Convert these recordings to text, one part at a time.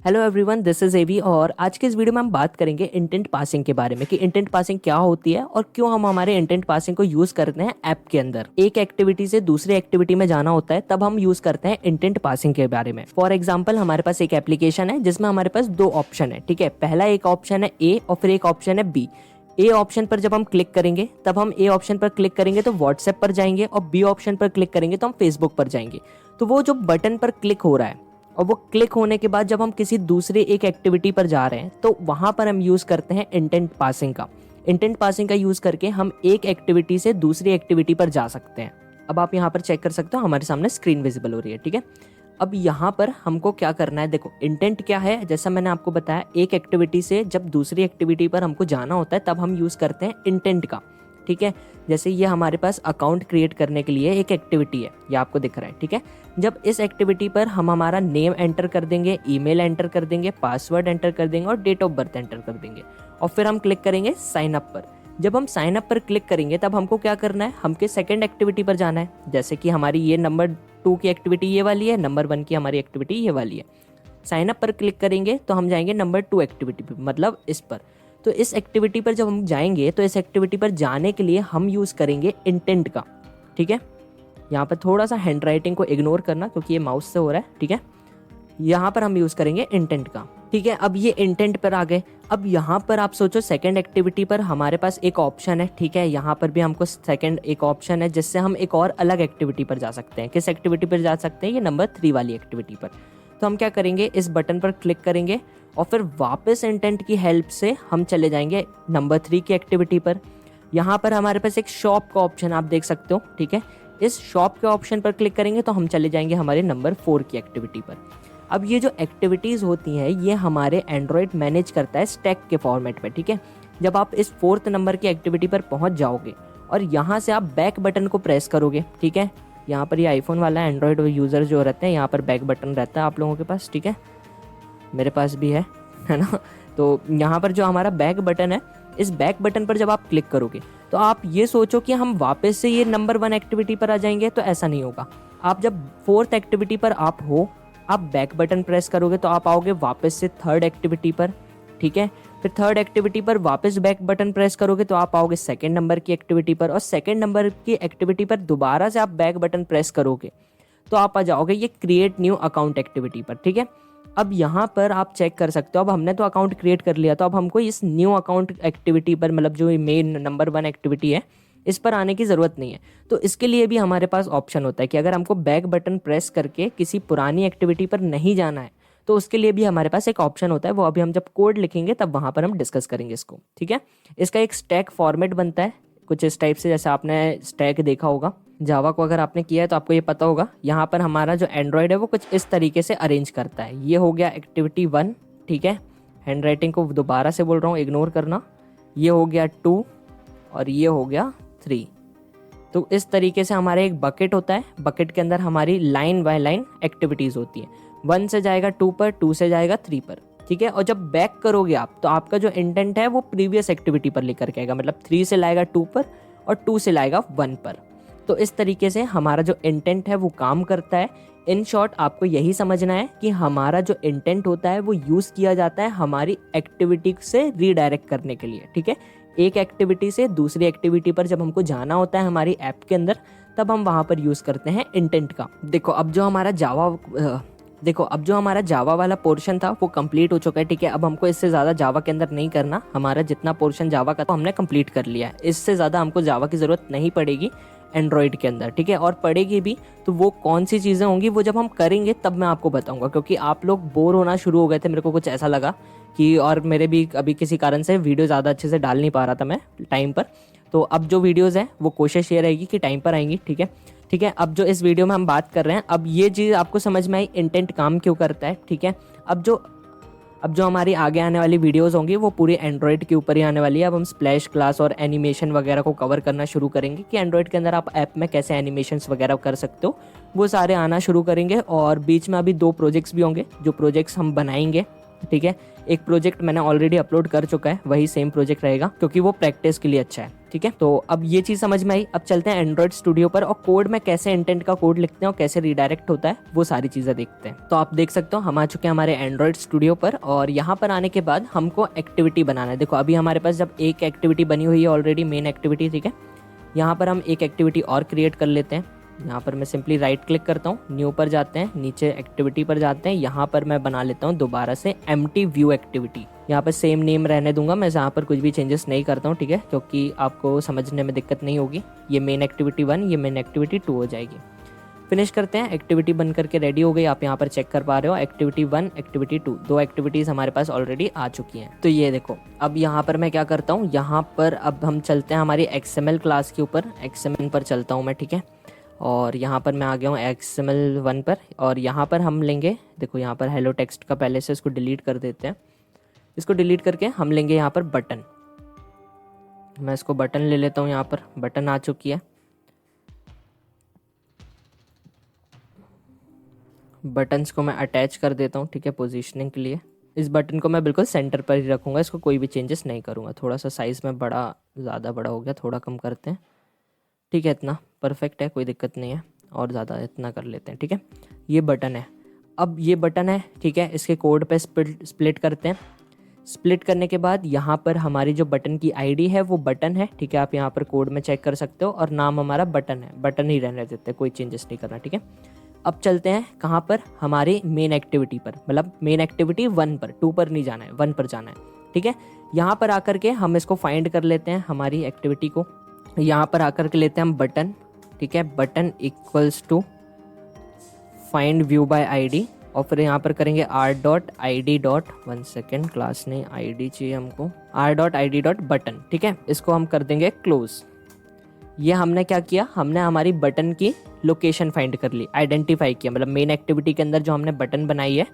Hello everyone, this is एवी और आज के इस वीडियो में हम बात करेंगे इंटेंट पासिंग के बारे में कि इंटेंट पासिंग क्या होती है और क्यों हम हमारे इंटेंट पासिंग को यूज करते हैं ऐप के अंदर। एक एक्टिविटी से दूसरी एक्टिविटी में जाना होता है तब हम यूज करते हैं इंटेंट पासिंग के बारे में। फॉर एग्जांपल, हमारे पास एक एप्लीकेशन है जिसमें हमारे पास दो ऑप्शन है। ठीक है, पहला एक ऑप्शन है ए और फिर एक ऑप्शन है बी। ए ऑप्शन पर जब हम क्लिक करेंगे तब हम ए ऑप्शन पर क्लिक करेंगे तो व्हाट्सएप पर जाएंगे और बी ऑप्शन पर क्लिक करेंगे तो हम फेसबुक पर जाएंगे। तो वो जो बटन पर क्लिक हो रहा है और वो क्लिक होने के बाद जब हम किसी दूसरे एक एक्टिविटी पर जा रहे हैं तो वहां पर हम यूज करते हैं इंटेंट पासिंग का। इंटेंट पासिंग का यूज करके हम एक एक्टिविटी से दूसरी एक्टिविटी पर जा सकते हैं। अब आप यहाँ पर चेक कर सकते हो, हमारे सामने स्क्रीन विजिबल हो रही है। ठीक है, अब यहाँ पर हमको क्या करना है, देखो इंटेंट क्या है। जैसा मैंने आपको बताया, एक एक्टिविटी से जब दूसरी एक्टिविटी पर हमको जाना होता है तब हम यूज करते हैं इंटेंट का। ठीक है, जैसे ये हमारे पास अकाउंट क्रिएट करने के लिए एक एक्टिविटी है, ये आपको दिख रहा है। ठीक है, जब इस एक्टिविटी पर हम हमारा नेम एंटर कर देंगे, ईमेल एंटर कर देंगे, पासवर्ड एंटर कर देंगे और डेट ऑफ बर्थ एंटर कर देंगे और फिर हम क्लिक करेंगे साइन अप पर। जब हम साइन अप पर क्लिक करेंगे तब हमको क्या करना है, हमके सेकंड एक्टिविटी पर जाना है। जैसे कि हमारी ये नंबर 2 की एक्टिविटी ये वाली है, नंबर 1 की हमारी एक्टिविटी ये वाली है। साइन अप पर क्लिक करेंगे तो हम जाएंगे नंबर 2 एक्टिविटी पर, मतलब इस पर। तो इस एक्टिविटी पर जब हम जाएंगे तो इस एक्टिविटी पर जाने के लिए हम यूज़ करेंगे इंटेंट का। ठीक है, यहाँ पर थोड़ा सा हैंड राइटिंग को इग्नोर करना क्योंकि ये माउस से हो रहा है। ठीक है, यहाँ पर हम यूज़ करेंगे इंटेंट का। ठीक है, अब ये इंटेंट पर आ गए। अब यहाँ पर आप सोचो, सेकंड एक्टिविटी पर हमारे पास एक ऑप्शन है। ठीक है, यहाँ पर भी हमको सेकंड एक ऑप्शन है जिससे हम एक और अलग एक्टिविटी पर जा सकते हैं। किस एक्टिविटी पर जा सकते हैं, ये नंबर 3 वाली एक्टिविटी पर। तो हम क्या करेंगे, इस बटन पर क्लिक करेंगे और फिर वापस इंटेंट की हेल्प से हम चले जाएंगे नंबर 3 की एक्टिविटी पर। यहाँ पर हमारे पास एक शॉप का ऑप्शन आप देख सकते हो। ठीक है, इस शॉप के ऑप्शन पर क्लिक करेंगे तो हम चले जाएंगे हमारे नंबर 4 की एक्टिविटी पर। अब ये जो एक्टिविटीज़ होती हैं ये हमारे एंड्रॉयड मैनेज करता है स्टैक के फॉर्मेट में। ठीक है, जब आप इस 4th नंबर की एक्टिविटी पर पहुँच जाओगे और यहाँ से आप बैक बटन को प्रेस करोगे। ठीक है, यहाँ पर ये आईफोन वाला एंड्रॉयड यूज़र जो रहते हैं यहाँ पर बैक बटन रहता है आप लोगों के पास। ठीक है, मेरे पास भी है ना। तो यहाँ पर जो हमारा बैक बटन है, इस बैक बटन पर जब आप क्लिक करोगे तो आप ये सोचो कि हम वापस से ये नंबर 1 एक्टिविटी पर आ जाएंगे, तो ऐसा नहीं होगा। आप जब 4th एक्टिविटी पर आप हो, आप बैक बटन प्रेस करोगे तो आप आओगे वापस से 3rd एक्टिविटी पर। ठीक है, फिर 3rd एक्टिविटी पर वापस बैक बटन प्रेस करोगे तो आप आओगे 2nd नंबर की एक्टिविटी पर और 2nd नंबर की एक्टिविटी पर दोबारा से आप बैक बटन प्रेस करोगे तो आप आ जाओगे ये क्रिएट न्यू अकाउंट एक्टिविटी पर। ठीक है, अब यहाँ पर आप चेक कर सकते हो, अब हमने तो अकाउंट क्रिएट कर लिया, तो अब हमको इस न्यू अकाउंट एक्टिविटी पर, मतलब जो मेन नंबर 1 एक्टिविटी है, इस पर आने की ज़रूरत नहीं है। तो इसके लिए भी हमारे पास ऑप्शन होता है कि अगर हमको बैक बटन प्रेस करके किसी पुरानी एक्टिविटी पर नहीं जाना है तो उसके लिए भी हमारे पास एक ऑप्शन होता है। वो अभी हम जब कोड लिखेंगे तब वहाँ पर हम डिस्कस करेंगे इसको। ठीक है, इसका एक स्टैक फॉर्मेट बनता है कुछ इस टाइप से, जैसे आपने स्टैक देखा होगा जावा को, अगर आपने किया है तो आपको ये पता होगा। यहाँ पर हमारा जो एंड्रॉयड है वो कुछ इस तरीके से अरेंज करता है। ये हो गया एक्टिविटी 1। ठीक है, हैंड राइटिंग को दोबारा से बोल रहा हूँ, इग्नोर करना। ये हो गया 2 और ये हो गया 3। तो इस तरीके से हमारा एक बकेट होता है, बकेट के अंदर हमारी लाइन बाय लाइन एक्टिविटीज़ होती है। 1 से जाएगा 2 पर, 2 से जाएगा 3 पर। ठीक है, और जब बैक करोगे आप तो आपका जो इंटेंट है वो प्रीवियस एक्टिविटी पर लेकर के आएगा, मतलब 3 से लाएगा 2 पर और 2 से लाएगा 1 पर। तो इस तरीके से हमारा जो इंटेंट है वो काम करता है। इन शॉर्ट आपको यही समझना है कि हमारा जो इंटेंट होता है वो यूज़ किया जाता है हमारी एक्टिविटी से रीडायरेक्ट करने के लिए। ठीक है, एक एक्टिविटी से दूसरी एक्टिविटी पर जब हमको जाना होता है हमारी ऐप के अंदर तब हम वहाँ पर यूज़ करते हैं इंटेंट का। देखो अब जो हमारा जावा वाला पोर्शन था वो कंप्लीट हो चुका है। ठीक है, अब हमको इससे ज़्यादा जावा के अंदर नहीं करना। हमारा जितना पोर्शन जावा का था हमने कंप्लीट कर लिया है। इससे ज़्यादा हमको जावा की ज़रूरत नहीं पड़ेगी एंड्रॉयड के अंदर। ठीक है, और पड़ेगी भी तो वो कौन सी चीज़ें होंगी वो जब हम करेंगे तब मैं आपको बताऊंगा, क्योंकि आप लोग बोर होना शुरू हो गए थे, मेरे को कुछ ऐसा लगा कि, और मेरे भी अभी किसी कारण से वीडियो ज़्यादा अच्छे से डाल नहीं पा रहा था मैं टाइम पर। तो अब जो वीडियोज़ हैं वो कोशिश ये रहेगी कि टाइम पर आएंगी। ठीक है, ठीक है, अब जो इस वीडियो में हम बात कर रहे हैं, अब ये चीज़ आपको समझ में आई इंटेंट काम क्यों करता है। ठीक है, अब जो हमारी आगे आने वाली वीडियोस होंगी वो पूरी एंड्रॉयड के ऊपर ही आने वाली है। अब हम स्प्लैश क्लास और एनिमेशन वगैरह को कवर करना शुरू करेंगे कि एंड्रॉयड के अंदर आप ऐप में कैसे एनिमेशंस वगैरह कर सकते हो, वो सारे आना शुरू करेंगे। और बीच में अभी 2 प्रोजेक्ट्स भी होंगे, जो प्रोजेक्ट्स हम बनाएंगे ठीक है। एक प्रोजेक्ट मैंने ऑलरेडी अपलोड कर चुका है, वही सेम प्रोजेक्ट रहेगा क्योंकि वो प्रैक्टिस के लिए अच्छा है, ठीक है। तो अब ये चीज समझ में आई। अब चलते हैं एंड्रॉइड स्टूडियो पर और कोड में कैसे इंटेंट का कोड लिखते हैं और कैसे रिडायरेक्ट होता है वो सारी चीजें देखते हैं। तो आप देख सकते हो हम आ चुके हैं हमारे एंड्रॉइड स्टूडियो पर और यहाँ पर आने के बाद हमको एक्टिविटी बनाना है। देखो अभी हमारे पास जब एक एक्टिविटी बनी हुई है ऑलरेडी, मेन एक्टिविटी, ठीक है। यहाँ पर हम एक एक्टिविटी और क्रिएट कर लेते हैं। यहाँ पर मैं सिंपली राइट क्लिक करता हूँ, न्यू पर जाते हैं, नीचे एक्टिविटी पर जाते हैं। यहाँ पर मैं बना लेता हूँ दोबारा से एम्प्टी व्यू एक्टिविटी। यहाँ पर सेम नेम रहने दूंगा मैं, यहाँ पर कुछ भी चेंजेस नहीं करता हूँ, ठीक है, क्योंकि आपको समझने में दिक्कत नहीं होगी। ये मेन एक्टिविटी 1, ये मेन एक्टिविटी 2 हो जाएगी। फिनिश करते हैं। एक्टिविटी बन करके रेडी हो गई, आप यहाँ पर चेक कर पा रहे हो। एक्टिविटी 1, एक्टिविटी 2, 2 एक्टिविटीज़ हमारे पास ऑलरेडी आ चुकी हैं। तो ये देखो अब यहाँ पर मैं क्या करता हूँ, यहाँ पर अब हम चलते हैं हमारी XML क्लास के ऊपर। XML पर चलता हूँ मैं, ठीक है। और यहाँ पर मैं आ गया हूँ XML 1 पर और यहाँ पर हम लेंगे, देखो यहाँ पर हेलो टेक्स्ट का पहले से इसको डिलीट कर देते हैं। इसको डिलीट करके हम लेंगे यहाँ पर बटन। मैं इसको बटन ले लेता हूँ, यहाँ पर बटन आ चुकी है। बटन्स को मैं अटैच कर देता हूँ, ठीक है, पोजीशनिंग के लिए। इस बटन को मैं बिल्कुल सेंटर पर ही रखूँगा, इसको कोई भी चेंजेस नहीं करूँगा। थोड़ा सा साइज़ में ज़्यादा बड़ा हो गया, थोड़ा कम करते हैं, ठीक है। इतना परफेक्ट है, कोई दिक्कत नहीं है। और ज़्यादा इतना कर लेते हैं, ठीक है। ये बटन है, अब ये बटन है, ठीक है। इसके कोड पे स्प्लिट करते हैं। स्प्लिट करने के बाद यहाँ पर हमारी जो बटन की आईडी है वो बटन है, ठीक है। आप यहाँ पर कोड में चेक कर सकते हो और नाम हमारा बटन है, बटन ही रहने देते हैं, कोई चेंजेस नहीं करना, ठीक है। अब चलते हैं कहाँ पर, हमारे मेन एक्टिविटी पर, मतलब मेन एक्टिविटी 1 पर, 2 पर नहीं जाना है, 1 पर जाना है, ठीक है। यहाँ पर आकर के हम इसको फाइंड कर लेते हैं हमारी एक्टिविटी को। यहाँ पर आकर के लेते हैं हम बटन, ठीक है। Button equals to find view by ID और फिर यहाँ पर करेंगे r.id. 1 सेकेंड, क्लास ने आईडी चाहिए हमको, r.id.button, ठीक है। इसको हम कर देंगे क्लोज। ये हमने क्या किया, हमने हमारी बटन की लोकेशन फाइंड कर ली, आइडेंटिफाई किया, मतलब मेन एक्टिविटी के अंदर जो हमने बटन बनाई है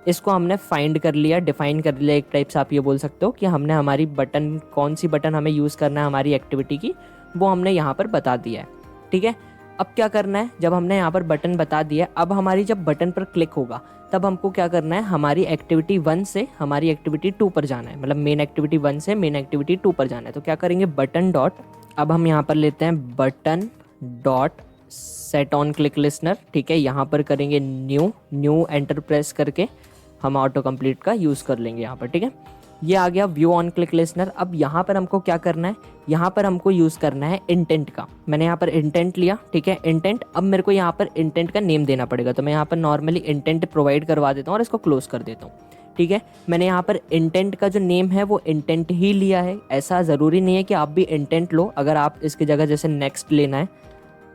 इसको हमने फाइंड कर लिया, डिफाइन कर लिया। एक टाइप से आप ये बोल सकते हो कि हमने हमारी बटन, कौन सी बटन हमें यूज़ करना है हमारी एक्टिविटी की, वो हमने यहाँ पर बता दिया है, ठीक है। अब क्या करना है, जब हमने यहाँ पर बटन बता दिया, अब हमारी जब बटन पर क्लिक होगा तब हमको क्या करना है, हमारी एक्टिविटी 1 से हमारी एक्टिविटी 2 पर जाना है, मतलब मेन एक्टिविटी 1 से मेन एक्टिविटी 2 पर जाना है। तो क्या करेंगे, बटन डॉट, अब हम यहाँ पर लेते हैं button dot set on click listener, ठीक है। यहाँ पर करेंगे न्यू एंटर प्रेस करके हम ऑटो कंप्लीट का यूज़ कर लेंगे यहाँ पर, ठीक है। ये आ गया व्यू ऑन क्लिक लिसनर। अब यहाँ पर हमको क्या करना है, यहाँ पर हमको यूज़ करना है इंटेंट का। मैंने यहाँ पर इंटेंट लिया, ठीक है, इंटेंट। अब मेरे को यहाँ पर इंटेंट का नेम देना पड़ेगा, तो मैं यहाँ पर नॉर्मली इंटेंट प्रोवाइड करवा देता हूँ और इसको क्लोज कर देता हूँ, ठीक है। मैंने यहाँ पर इंटेंट का जो नेम है वो इंटेंट ही लिया है, ऐसा ज़रूरी नहीं है कि आप भी इंटेंट लो। अगर आप इसकी जगह जैसे नेक्स्ट लेना है,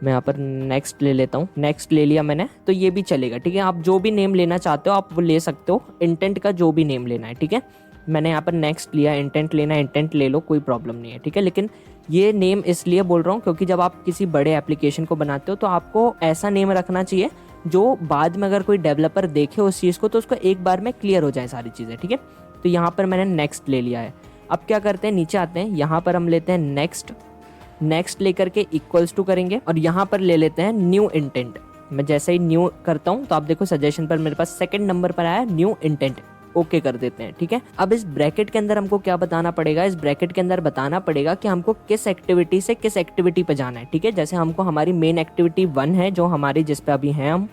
मैं यहाँ पर नेक्स्ट ले लेता हूँ, नेक्स्ट ले लिया मैंने, तो ये भी चलेगा, ठीक है। आप जो भी नेम लेना चाहते हो आप वो ले सकते हो, इंटेंट का जो भी नेम लेना है, ठीक है। मैंने यहाँ पर नेक्स्ट लिया, इंटेंट लेना है इंटेंट ले लो, कोई प्रॉब्लम नहीं है, ठीक है। लेकिन ये नेम इसलिए बोल रहा हूँ क्योंकि जब आप किसी बड़े एप्लीकेशन को बनाते हो तो आपको ऐसा नेम रखना चाहिए जो बाद में अगर कोई डेवलपर देखे उस चीज़ को तो उसको एक बार में क्लियर हो जाए सारी चीज़ें, ठीक है। तो यहाँ पर मैंने नेक्स्ट ले लिया है। अब क्या करते हैं, नीचे आते हैं, यहाँ पर हम लेते हैं नेक्स्ट लेकर के इक्वल्स टू करेंगे और यहाँ पर ले लेते हैं न्यू इंटेंट। मैं जैसे ही न्यू करता हूँ तो आप देखो सजेशन पर मेरे पास सेकंड नंबर पर आया न्यू इंटेंट, ओके कर देते हैं, ठीक है। अब इस ब्रैकेट के अंदर हमको क्या बताना पड़ेगा, इस ब्रैकेट के अंदर बताना पड़ेगा कि हमको किस एक्टिविटी से किस एक्टिविटी पे जाना है, ठीक है। जैसे हमको हमारी मेन एक्टिविटी 1 है जो हमारी जिस पे अभी हैं हम,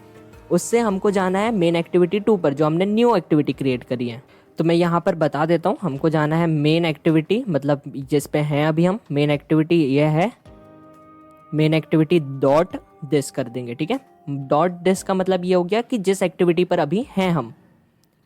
उससे हमको जाना है मेन एक्टिविटी 2 पर जो हमने न्यू एक्टिविटी क्रिएट करी है। तो मैं यहाँ पर बता देता हूँ, हमको जाना है मेन एक्टिविटी, मतलब जिस पे हैं अभी हम, मेन एक्टिविटी ये है, मेन एक्टिविटी डॉट दिस कर देंगे, ठीक है। डॉट दिस का मतलब ये हो गया कि जिस एक्टिविटी पर अभी हैं हम,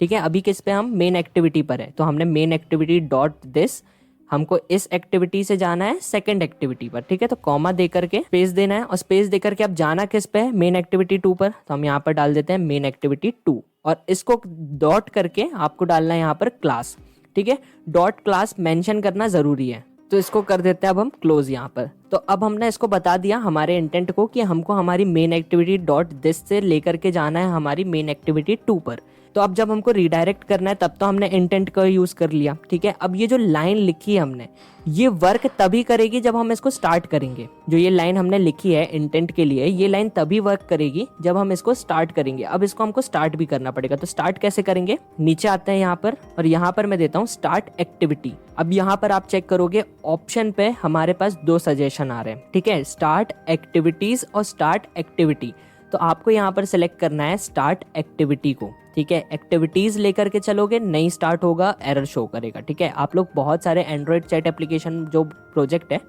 ठीक है। अभी किस पे हम, मेन एक्टिविटी पर है, तो हमने मेन एक्टिविटी डॉट दिस, हमको इस एक्टिविटी से जाना है सेकंड एक्टिविटी पर, ठीक है। तो कॉमा दे करके स्पेस देना है और स्पेस दे करके अब जाना किस पे है, मेन एक्टिविटी 2 पर, तो हम यहाँ पर डाल देते हैं मेन एक्टिविटी 2 और इसको डॉट करके आपको डालना है यहाँ पर क्लास, ठीक है। डॉट क्लास मेंशन करना जरूरी है, तो इसको कर देते हैं अब हम क्लोज यहाँ पर। तो अब हमने इसको बता दिया हमारे इंटेंट को कि हमको हमारी मेन एक्टिविटी डॉट दिस से लेकर के जाना है हमारी मेन एक्टिविटी 2 पर। तो अब जब हमको रिडायरेक्ट करना है तब तो हमने इंटेंट का यूज कर लिया, ठीक है। अब ये जो लाइन लिखी है हमने, ये वर्क तभी करेगी जब हम इसको स्टार्ट करेंगे। जो ये लाइन हमने लिखी है इंटेंट के लिए, ये लाइन तभी वर्क करेगी जब हम इसको स्टार्ट करेंगे। अब इसको हमको स्टार्ट भी करना पड़ेगा, तो स्टार्ट कैसे करेंगे, नीचे आते हैं यहाँ पर, और यहाँ पर मैं देता हूँ स्टार्ट एक्टिविटी। अब यहाँ पर आप चेक करोगे ऑप्शन पे हमारे पास 2 सजेशन आ रहे हैं, ठीक है, स्टार्ट एक्टिविटीज और स्टार्ट एक्टिविटी। तो आपको यहाँ पर सिलेक्ट करना है स्टार्ट एक्टिविटी को, ठीक है। एक्टिविटीज लेकर के चलोगे, नहीं स्टार्ट होगा, एरर शो करेगा, ठीक है। आप लोग बहुत सारे एंड्रॉयड चैट एप्लीकेशन जो प्रोजेक्ट है,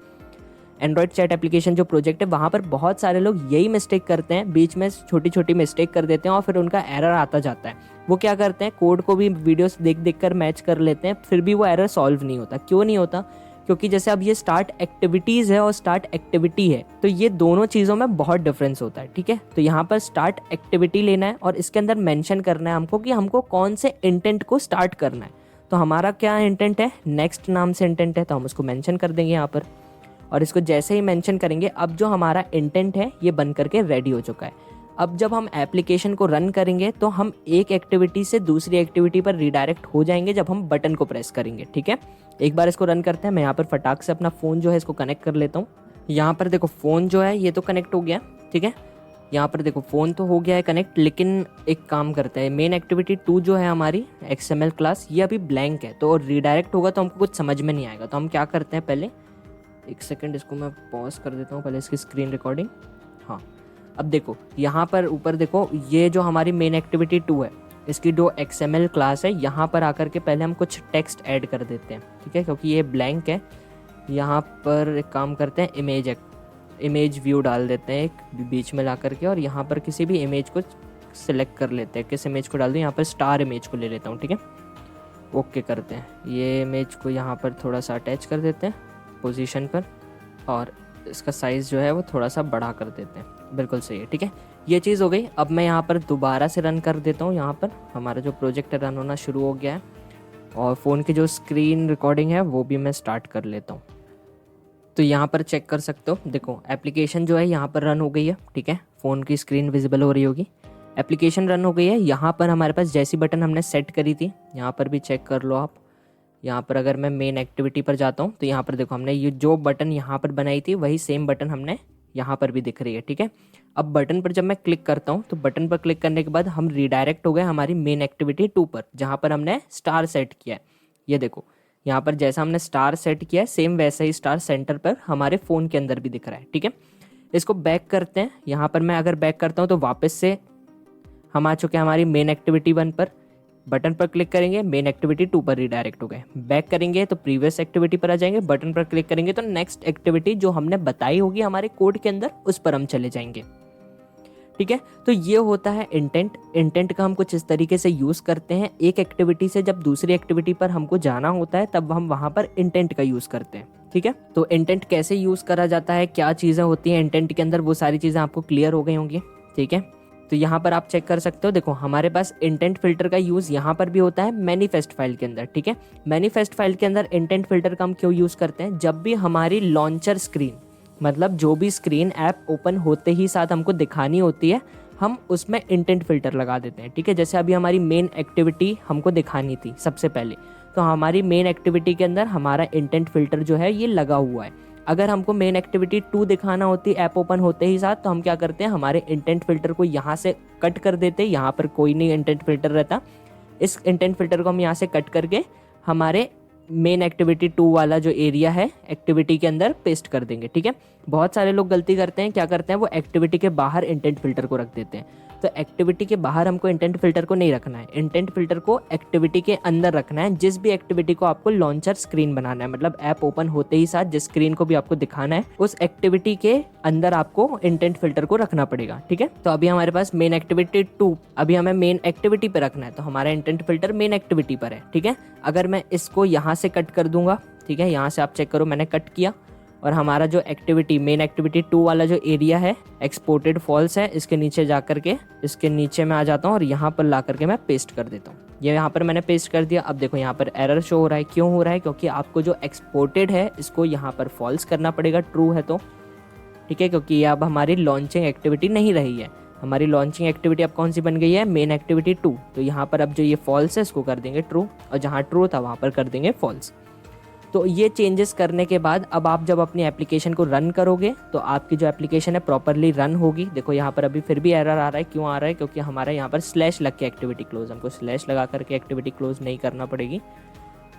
एंड्रॉयड चैट एप्लीकेशन जो प्रोजेक्ट है, वहाँ पर बहुत सारे लोग यही मिस्टेक करते हैं, बीच में छोटी छोटी मिस्टेक कर देते हैं और फिर उनका एरर आता जाता है। वो क्या करते हैं, कोड को भी वीडियोस देख देख कर मैच कर लेते हैं, फिर भी वो एरर सॉल्व नहीं होता। क्यों नहीं होता, क्योंकि जैसे अब ये स्टार्ट एक्टिविटीज़ है और स्टार्ट एक्टिविटी है, तो ये दोनों चीज़ों में बहुत डिफरेंस होता है, ठीक है। तो यहाँ पर स्टार्ट एक्टिविटी लेना है और इसके अंदर मेंशन करना है हमको कि हमको कौन से इंटेंट को स्टार्ट करना है। तो हमारा क्या इंटेंट है, नेक्स्ट नाम से इंटेंट है, तो हम उसको मेंशन कर देंगे यहाँ पर। और इसको जैसे ही मेंशन करेंगे, अब जो हमारा इंटेंट है ये बन करके रेडी हो चुका है। अब जब हम एप्लीकेशन को रन करेंगे तो हम एक एक्टिविटी से दूसरी एक्टिविटी पर रिडायरेक्ट हो जाएंगे जब हम बटन को प्रेस करेंगे, ठीक है। एक बार इसको रन करते हैं। मैं यहाँ पर फटाक से अपना फ़ोन जो है इसको कनेक्ट कर लेता हूँ। यहाँ पर देखो फ़ोन जो है ये तो कनेक्ट हो गया, ठीक है। यहाँ पर देखो फ़ोन तो हो गया है कनेक्ट, लेकिन एक काम करते हैं, मेन एक्टिविटी 2 जो है हमारी XML क्लास, ये अभी ब्लैंक है, तो रिडायरेक्ट होगा तो हमको कुछ समझ में नहीं आएगा। तो हम क्या करते हैं, पहले 1 सेकेंड इसको मैं पॉज कर देता हूँ, पहले इसकी स्क्रीन रिकॉर्डिंग। हाँ, अब देखो यहाँ पर ऊपर देखो, ये जो हमारी मेन एक्टिविटी 2 है, इसकी जो XML क्लास है, यहाँ पर आकर के पहले हम कुछ टेक्स्ट ऐड कर देते हैं, ठीक है, क्योंकि ये ब्लैंक है। यहाँ पर एक काम करते हैं, इमेज व्यू डाल देते हैं एक बीच में ला करके, और यहाँ पर किसी भी इमेज को सिलेक्ट कर लेते हैं। किस इमेज को डाल दूँ, यहाँ पर स्टार इमेज को ले लेता हूँ, ठीक है। ओके करते हैं, ये इमेज को यहाँ पर थोड़ा सा अटैच कर देते हैं पोजीशन पर, और इसका साइज़ जो है वो थोड़ा सा बड़ा कर देते हैं। बिल्कुल सही है, ठीक है। ये चीज़ हो गई। अब मैं यहाँ पर दोबारा से रन कर देता हूँ। यहाँ पर हमारा जो प्रोजेक्ट है रन होना शुरू हो गया है, और फ़ोन की जो स्क्रीन रिकॉर्डिंग है वो भी मैं स्टार्ट कर लेता हूँ। तो यहाँ पर चेक कर सकते हो, देखो एप्लीकेशन जो है यहाँ पर रन हो गई है, ठीक है। फ़ोन की स्क्रीन विजिबल हो रही होगी, एप्लीकेशन रन हो गई है। यहाँ पर हमारे पास जैसी बटन हमने सेट करी थी, यहाँ पर भी चेक कर लो आप। यहाँ पर अगर मैं मेन एक्टिविटी पर जाता हूँ तो यहाँ पर देखो, हमने ये जो बटन यहाँ पर बनाई थी वही सेम बटन हमने यहाँ पर भी दिख रही है, ठीक है। अब बटन पर जब मैं क्लिक करता हूँ तो बटन पर क्लिक करने के बाद हम रिडायरेक्ट हो गए हमारी मेन एक्टिविटी 2 पर, जहाँ पर हमने स्टार सेट किया है। ये देखो यहाँ पर जैसा हमने स्टार सेट किया है, सेम वैसा ही स्टार सेंटर पर हमारे फ़ोन के अंदर भी दिख रहा है, ठीक है। इसको बैक करते हैं। यहाँ पर मैं अगर बैक करता हूँ तो वापस से हम आ चुके हैं हमारी मेन एक्टिविटी 1 पर। बटन पर क्लिक करेंगे, मेन एक्टिविटी 2 पर रिडायरेक्ट हो गए। बैक करेंगे तो प्रीवियस एक्टिविटी पर आ जाएंगे, बटन पर क्लिक करेंगे तो नेक्स्ट एक्टिविटी जो हमने बताई होगी हमारे कोड के अंदर उस पर हम चले जाएंगे, ठीक है। तो ये होता है इंटेंट। इंटेंट का हम कुछ इस तरीके से यूज़ करते हैं। एक एक्टिविटी से जब दूसरी एक्टिविटी पर हमको जाना होता है तब हम वहाँ पर इंटेंट का यूज़ करते हैं, ठीक है। तो इंटेंट कैसे यूज़ करा जाता है, क्या चीज़ें होती हैं इंटेंट के अंदर, वो सारी चीज़ें आपको क्लियर हो गई होंगी, ठीक है। तो यहाँ पर आप चेक कर सकते हो, देखो हमारे पास इंटेंट फिल्टर का यूज़ यहाँ पर भी होता है मैनिफेस्ट फाइल के अंदर, ठीक है। मैनिफेस्ट फाइल के अंदर इंटेंट फिल्टर का हम क्यों यूज़ करते हैं, जब भी हमारी लॉन्चर स्क्रीन, मतलब जो भी स्क्रीन ऐप ओपन होते ही साथ हमको दिखानी होती है, हम उसमें इंटेंट फिल्टर लगा देते हैं, ठीक है। जैसे अभी हमारी मेन एक्टिविटी हमको दिखानी थी सबसे पहले, तो हमारी मेन एक्टिविटी के अंदर हमारा इंटेंट फिल्टर जो है ये लगा हुआ है। अगर हमको मेन एक्टिविटी 2 दिखाना होती है ऐप ओपन होते ही साथ, तो हम क्या करते हैं, हमारे इंटेंट फिल्टर को यहाँ से कट कर देते हैं। यहाँ पर कोई नहीं इंटेंट फिल्टर रहता, इस इंटेंट फिल्टर को हम यहाँ से कट करके हमारे मेन एक्टिविटी 2 वाला जो एरिया है एक्टिविटी के अंदर पेस्ट कर देंगे, ठीक है। बहुत सारे लोग गलती करते हैं, क्या करते हैं, वो एक्टिविटी के बाहर इंटेंट फिल्टर को रख देते हैं। तो एक्टिविटी के बाहर हमको इंटेंट फिल्टर को नहीं रखना है, इंटेंट फिल्टर को एक्टिविटी के अंदर रखना है। जिस भी एक्टिविटी को आपको लॉन्चर स्क्रीन बनाना है, मतलब ऐप ओपन होते ही साथ जिस स्क्रीन को भी आपको दिखाना है, उस एक्टिविटी के अंदर आपको इंटेंट फिल्टर को रखना पड़ेगा, ठीक है। तो अभी हमारे पास मेन एक्टिविटी 2, अभी हमें मेन एक्टिविटी पे रखना है, तो हमारा इंटेंट फिल्टर मेन एक्टिविटी पर है, ठीक है। अगर मैं इसको यहाँ से कट कर दूंगा, ठीक है, यहाँ से आप चेक करो मैंने कट किया, और हमारा जो एक्टिविटी मेन एक्टिविटी 2 वाला जो एरिया है एक्सपोर्टेड फॉल्स है, इसके नीचे जा करके इसके नीचे मैं आ जाता हूँ और यहाँ पर ला करके मैं पेस्ट कर देता हूँ। ये यहाँ पर मैंने पेस्ट कर दिया। अब देखो यहाँ पर एरर शो हो रहा है, क्यों हो रहा है, क्योंकि आपको जो एक्सपोर्टेड है इसको यहाँ पर फॉल्स करना पड़ेगा, ट्रू है तो, ठीक है, क्योंकि ये अब हमारी लॉन्चिंग एक्टिविटी नहीं रही है। हमारी लॉन्चिंग एक्टिविटी अब कौन सी बन गई है, मेन एक्टिविटी 2। तो यहाँ पर अब जो ये फॉल्स है इसको कर देंगे ट्रू, और जहाँ ट्रू था वहाँ पर कर देंगे फॉल्स। तो ये चेंजेस करने के बाद अब आप जब अपनी एप्लीकेशन को रन करोगे तो आपकी जो एप्लीकेशन है प्रॉपरली रन होगी। देखो यहाँ पर अभी फिर भी एरर आ रहा है, क्यों आ रहा है, क्योंकि हमारा यहाँ पर स्लैश लग के एक्टिविटी क्लोज, हमको स्लैश लगा करके एक्टिविटी क्लोज नहीं करना पड़ेगी।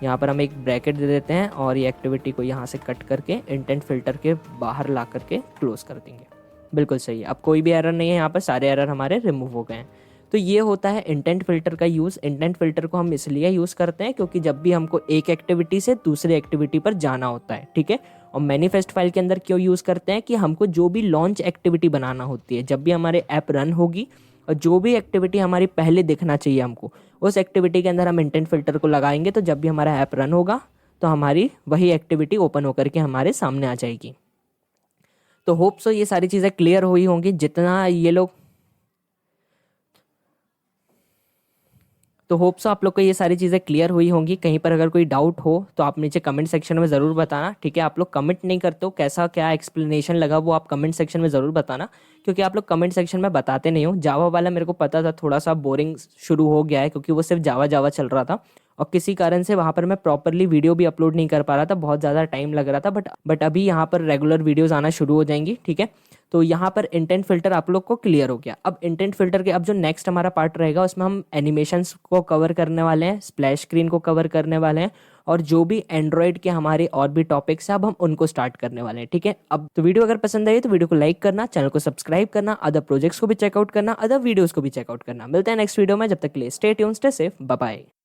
यहाँ पर हम एक ब्रैकेट दे देते हैं और ये एक्टिविटी को यहाँ से कट करके इंटेंट फिल्टर के बाहर ला करके क्लोज कर देंगे। बिल्कुल सही है, अब कोई भी एरर नहीं है, यहाँ पर सारे एरर हमारे रिमूव हो गए हैं। तो ये होता है इंटेंट फिल्टर का यूज़। इंटेंट फिल्टर को हम इसलिए यूज़ करते हैं क्योंकि जब भी हमको एक एक्टिविटी से दूसरी एक्टिविटी पर जाना होता है, ठीक है। और मैनिफेस्ट फाइल के अंदर क्यों यूज़ करते हैं कि हमको जो भी लॉन्च एक्टिविटी बनाना होती है, जब भी हमारे ऐप रन होगी और जो भी एक्टिविटी हमारी पहले दिखना चाहिए हमको, उस एक्टिविटी के अंदर हम इंटेंट फिल्टर को लगाएंगे। तो जब भी हमारा ऐप रन होगा तो हमारी वही एक्टिविटी ओपन होकर के हमारे सामने आ जाएगी। तो होप सो ये सारी चीज़ें क्लियर हुई होंगी। जितना ये लोग तो होप सो आप लोग को ये सारी चीज़ें क्लियर हुई होंगी। कहीं पर अगर कोई डाउट हो तो आप नीचे कमेंट सेक्शन में ज़रूर बताना, ठीक है। आप लोग कमेंट नहीं करते हो, कैसा क्या एक्सप्लेनेशन लगा वो आप कमेंट सेक्शन में ज़रूर बताना, क्योंकि आप लोग कमेंट सेक्शन में बताते नहीं हो। जावा वाला मेरे को पता था थोड़ा सा बोरिंग शुरू हो गया है, क्योंकि वो सिर्फ जावा जावा चल रहा था और किसी कारण से वहाँ पर मैं प्रॉपरली वीडियो भी अपलोड नहीं कर पा रहा था, बहुत ज़्यादा टाइम लग रहा था। बट अभी यहाँ पर रेगुलर वीडियोज़ आना शुरू हो जाएंगी, ठीक है। तो यहाँ पर इंटेंट फिल्टर आप लोग को क्लियर हो गया। अब इंटेंट फिल्टर के अब जो नेक्स्ट हमारा पार्ट रहेगा उसमें हम एनिमेशंस को कवर करने वाले हैं, स्प्लैश स्क्रीन को कवर करने वाले हैं, और जो भी एंड्रॉइड के हमारे और भी टॉपिक्स हैं अब हम उनको स्टार्ट करने वाले हैं, ठीक है। अब तो वीडियो अगर पसंद आई तो वीडियो को लाइक करना, चैनल को सब्सक्राइब करना, अदर प्रोजेक्ट्स को भी चेकआउट करना, अदर वीडियोस को भी चेकआउट करना। मिलते हैं नेक्स्ट वीडियो में, जब तक के लिए stay tuned, stay safe, bye bye.